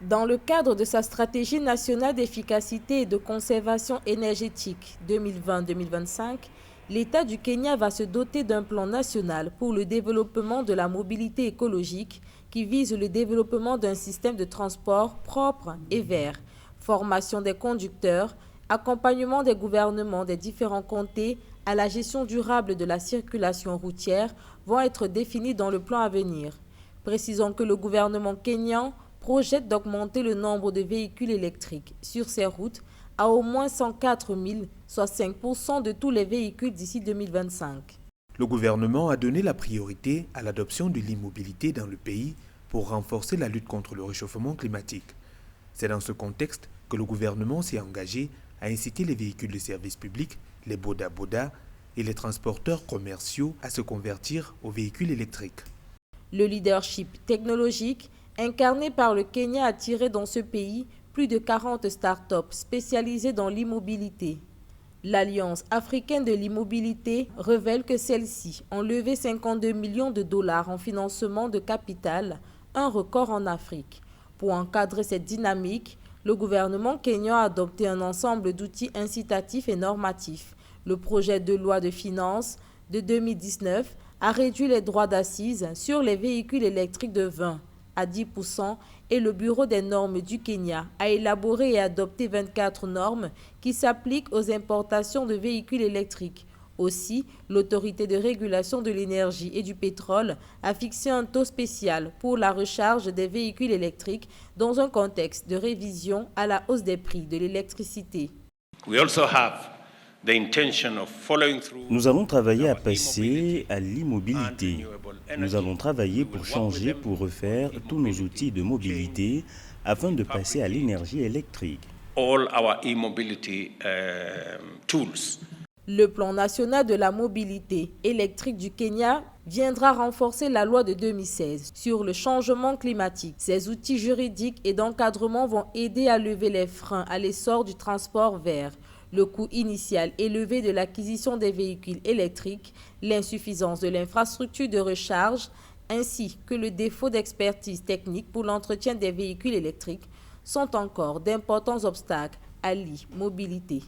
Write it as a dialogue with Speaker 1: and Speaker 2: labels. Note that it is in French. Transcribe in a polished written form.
Speaker 1: Dans le cadre de sa stratégie nationale d'efficacité et de conservation énergétique 2020-2025, l'État du Kenya va se doter d'un plan national pour le développement de la mobilité écologique qui vise le développement d'un système de transport propre et vert, formation des conducteurs, accompagnement des gouvernements des différents comtés à la gestion durable de la circulation routière vont être définis dans le plan à venir. Précisons que le gouvernement kényan projette d'augmenter le nombre de véhicules électriques sur ces routes à au moins 104 000, soit 5% de tous les véhicules d'ici 2025.
Speaker 2: Le gouvernement a donné la priorité à l'adoption de l'immobilité dans le pays pour renforcer la lutte contre le réchauffement climatique. C'est dans ce contexte que le gouvernement s'est engagé à inciter les véhicules de service public, les boda-boda et les transporteurs commerciaux à se convertir aux véhicules électriques.
Speaker 1: Le leadership technologique incarné par le Kenya a attiré dans ce pays plus de 40 start-up spécialisées dans l'immobilité. L'Alliance africaine de l'immobilité révèle que celles-ci ont levé 52 millions de dollars en financement de capital, un record en Afrique. Pour encadrer cette dynamique, le gouvernement kényan a adopté un ensemble d'outils incitatifs et normatifs. Le projet de loi de finances de 2019 a réduit les droits d'assises sur les véhicules électriques de 20 à 10% et le Bureau des normes du Kenya a élaboré et adopté 24 normes qui s'appliquent aux importations de véhicules électriques. Aussi, l'autorité de régulation de l'énergie et du pétrole a fixé un taux spécial pour la recharge des véhicules électriques dans un contexte de révision à la hausse des prix de l'électricité.
Speaker 3: Nous allons travailler à passer à l'immobilité. Nous allons travailler pour changer, pour refaire tous nos outils de mobilité afin de passer à l'énergie électrique.
Speaker 1: Le plan national de la mobilité électrique du Kenya viendra renforcer la loi de 2016 sur le changement climatique. Ces outils juridiques et d'encadrement vont aider à lever les freins à l'essor du transport vert. Le coût initial élevé de l'acquisition des véhicules électriques, l'insuffisance de l'infrastructure de recharge, ainsi que le défaut d'expertise technique pour l'entretien des véhicules électriques sont encore d'importants obstacles à l'immobilité.